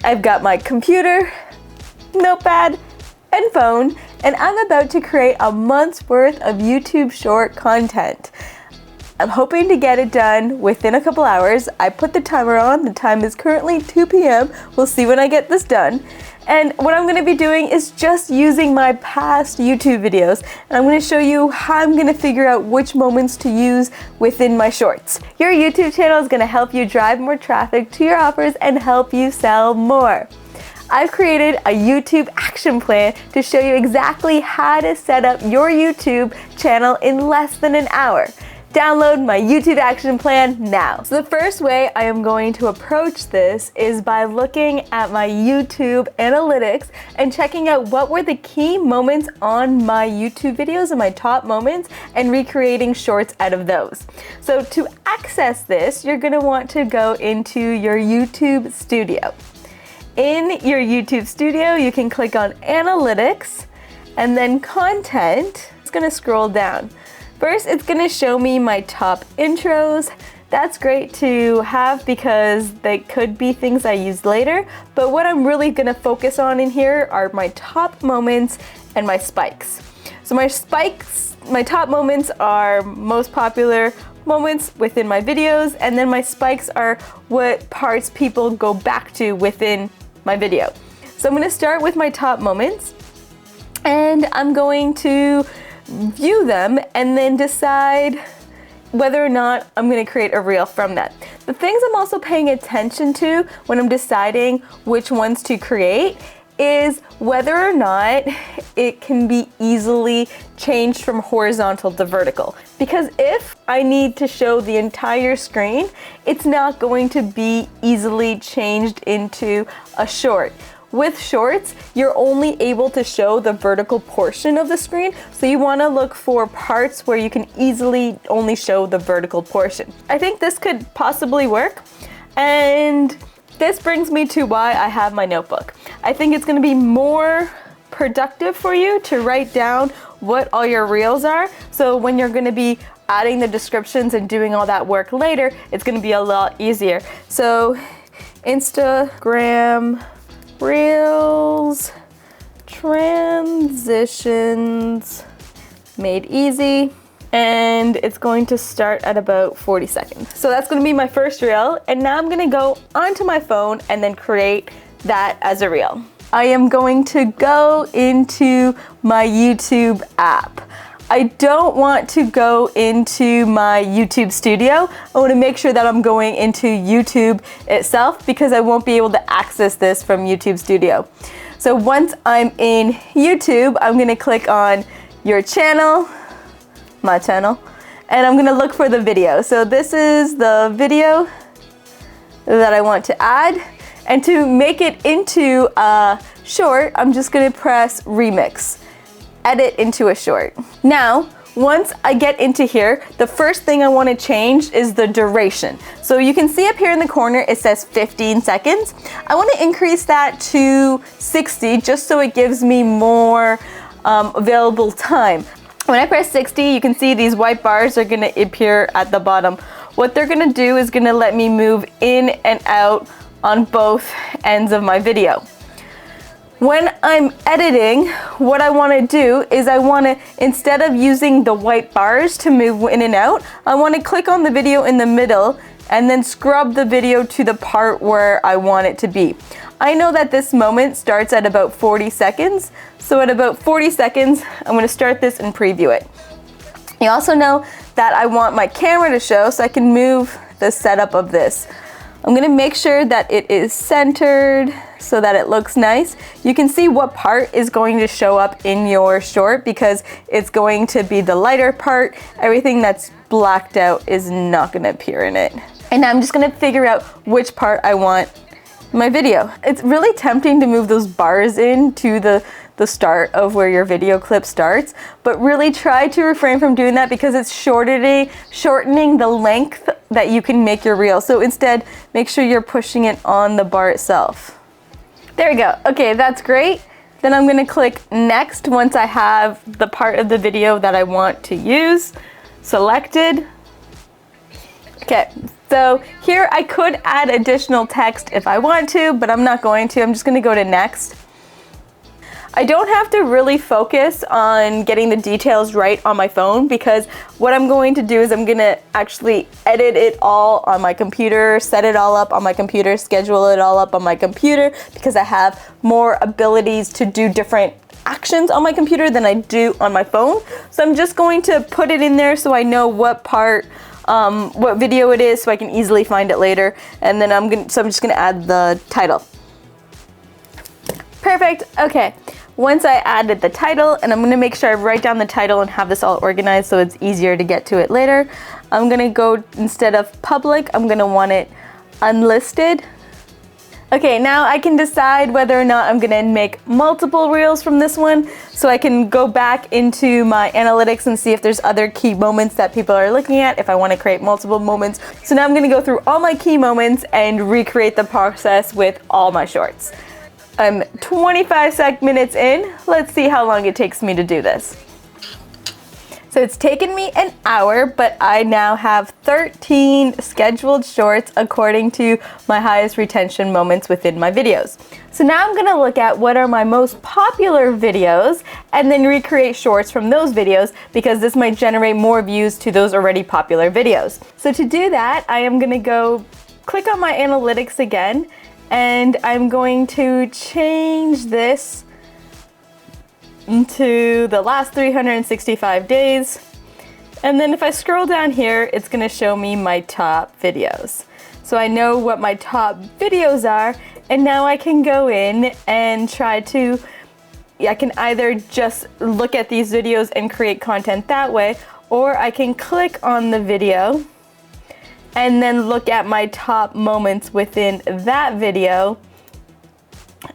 I've got my computer, notepad, and phone, and I'm about to create a month's worth of YouTube short content. I'm hoping to get it done within a couple hours. I put the timer on. The time is currently 2 p.m. We'll see when I get this done. And what I'm going to be doing is just using my past YouTube videos, and I'm going to show you how I'm going to figure out which moments to use within my shorts. Your YouTube channel is going to help you drive more traffic to your offers and help you sell more. I've created a YouTube action plan to show you exactly how to set up your YouTube channel in less than an hour. Download my YouTube action plan now. So the first way I am going to approach this is by looking at my YouTube analytics and checking out what were the key moments on my YouTube videos and my top moments, and recreating shorts out of those. So to access this, you're going to want to go into your YouTube studio. In your YouTube studio, you can click on Analytics and then Content. It's going to scroll down. First, it's going to show me my top intros. That's great to have because they could be things I use later, but what I'm really going to focus on in here are my top moments and my spikes. So my top moments are most popular moments within my videos, and then my spikes are what parts people go back to within my video. So I'm going to start with my top moments, and I'm going to view them and then decide whether or not I'm going to create a reel from that. The things I'm also paying attention to when I'm deciding which ones to create is whether or not it can be easily changed from horizontal to vertical. Because if I need to show the entire screen, it's not going to be easily changed into a short. With shorts, you're only able to show the vertical portion of the screen, so you want to look for parts where you can easily only show the vertical portion. I think this could possibly work, and this brings me to why I have my notebook. I think it's going to be more productive for you to write down what all your reels are, so when you're going to be adding the descriptions and doing all that work later, it's going to be a lot easier. So Instagram Reels, transitions, made easy, and it's going to start at about 40 seconds. So that's going to be my first reel, and now I'm going to go onto my phone and then create that as a reel. I am going to go into my YouTube app. I don't want to go into my YouTube studio. I want to make sure that I'm going into YouTube itself because I won't be able to access this from YouTube Studio. So once I'm in YouTube, I'm going to click on your channel, my channel, and I'm going to look for the video. So this is the video that I want to add. And to make it into a short, I'm just going to press Remix. Edit into a short. Now, once I get into here, the first thing I want to change is the duration. So you can see up here in the corner, it says 15 seconds. I want to increase that to 60 just so it gives me more available time. When I press 60, you can see these white bars are going to appear at the bottom. What they're going to do is going to let me move in and out on both ends of my video. When I'm editing, what I want to do is I want to, instead of using the white bars to move in and out, I want to click on the video in the middle and then scrub the video to the part where I want it to be. I know that this moment starts at about 40 seconds, so at about 40 seconds, I'm going to start this and preview it. You also know that I want my camera to show, so I can move the setup of this. I'm going to make sure that it is centered so that it looks nice. You can see what part is going to show up in your short because it's going to be the lighter part. Everything that's blacked out is not going to appear in it. And now I'm just going to figure out which part I want in my video. It's really tempting to move those bars in to the start of where your video clip starts, but really try to refrain from doing that because it's shortening the length that you can make your reel. So instead, make sure you're pushing it on the bar itself. There we go. Okay, that's great. Then I'm going to click next once I have the part of the video that I want to use selected. Okay, so here I could add additional text if I want to, but I'm not going to. I'm just gonna go to next. I don't have to really focus on getting the details right on my phone, because what I'm going to do is I'm gonna actually edit it all on my computer, set it all up on my computer, schedule it all up on my computer, because I have more abilities to do different actions on my computer than I do on my phone. So I'm just going to put it in there so I know what part, what video it is, so I can easily find it later. And then I'm just gonna add the title. Perfect, okay. Once I added the title, and I'm gonna make sure I write down the title and have this all organized so it's easier to get to it later. I'm gonna go, instead of public, I'm gonna want it unlisted. Okay, now I can decide whether or not I'm gonna make multiple reels from this one, so I can go back into my analytics and see if there's other key moments that people are looking at, if I wanna create multiple moments. So now I'm gonna go through all my key moments and recreate the process with all my shorts. I'm 25 minutes in. Let's see how long it takes me to do this. So it's taken me an hour, but I now have 13 scheduled shorts according to my highest retention moments within my videos. So now I'm gonna look at what are my most popular videos and then recreate shorts from those videos, because this might generate more views to those already popular videos. So to do that, I am gonna go click on my analytics again, and I'm going to change this into the last 365 days. And then if I scroll down here, it's gonna show me my top videos. So I know what my top videos are, and now I can go in and try to, I can either just look at these videos and create content that way, or I can click on the video and then look at my top moments within that video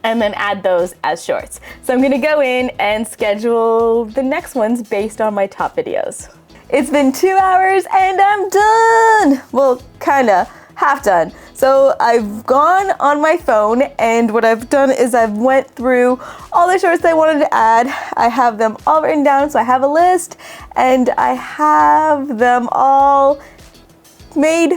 and then add those as shorts. So I'm gonna go in and schedule the next ones based on my top videos. It's been 2 hours and I'm done. Well, kinda, half done. So I've gone on my phone, and what I've done is I've went through all the shorts that I wanted to add. I have them all written down, so I have a list, and I have them all made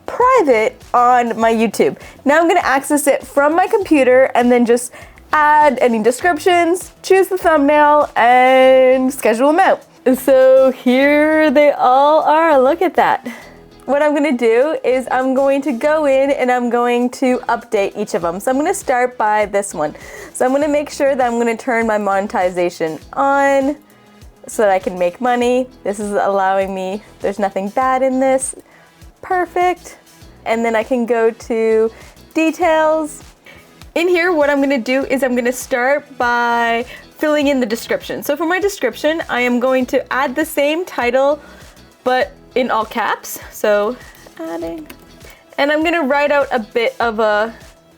private on my YouTube. Now I'm gonna access it from my computer and then just add any descriptions, choose the thumbnail, and schedule them out. So here they all are, look at that. What I'm gonna do is I'm going to go in and I'm going to update each of them. So I'm gonna start by this one. So I'm gonna make sure that I'm gonna turn my monetization on so that I can make money. This is allowing me, there's nothing bad in this. Perfect. And then I can go to details. In here, what I'm gonna do is I'm gonna start by filling in the description. So for my description, I am going to add the same title, but in all caps. So adding, and I'm gonna write out a bit of a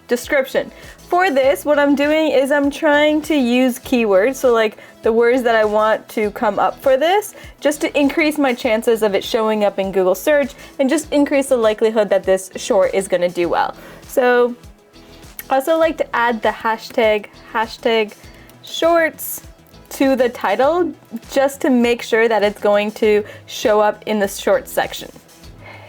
description. For this, what I'm doing is I'm trying to use keywords, so like the words that I want to come up for this, just to increase my chances of it showing up in Google search and just increase the likelihood that this short is gonna do well. So I also like to add the hashtag shorts to the title, just to make sure that it's going to show up in the shorts section.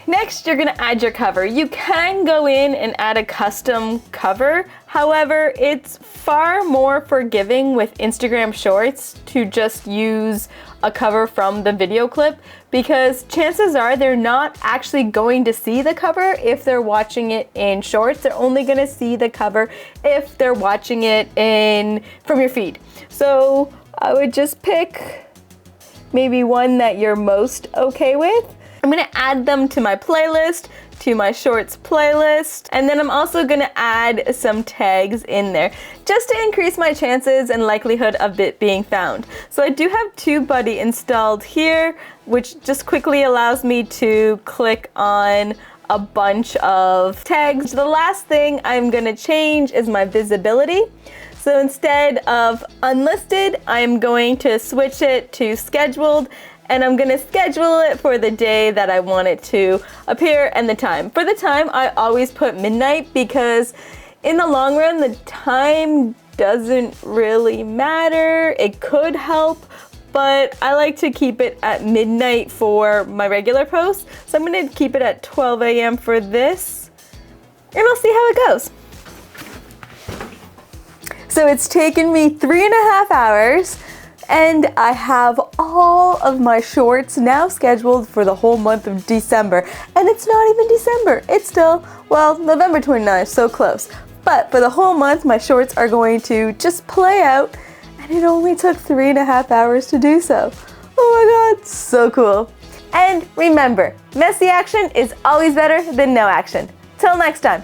Next, you're gonna add your cover. You can go in and add a custom cover. However, it's far more forgiving with Instagram Shorts to just use a cover from the video clip, because chances are they're not actually going to see the cover if they're watching it in Shorts. They're only gonna see the cover if they're watching it from your feed. So I would just pick maybe one that you're most okay with. I'm gonna add them to my playlist, to my shorts playlist, and then I'm also gonna add some tags in there just to increase my chances and likelihood of it being found. So I do have TubeBuddy installed here, which just quickly allows me to click on a bunch of tags. The last thing I'm gonna change is my visibility. So instead of unlisted, I'm going to switch it to scheduled, and I'm gonna schedule it for the day that I want it to appear and the time. For the time, I always put midnight, because in the long run, the time doesn't really matter. It could help, but I like to keep it at midnight for my regular posts. So I'm gonna keep it at 12 a.m. for this, and I'll see how it goes. So it's taken me 3.5 hours, and I have all of my shorts now scheduled for the whole month of December. And it's not even December, it's still, well, November 29th, so close. But for the whole month, my shorts are going to just play out, and it only took 3.5 hours to do so. Oh my God, so cool. And remember, messy action is always better than no action. Till next time.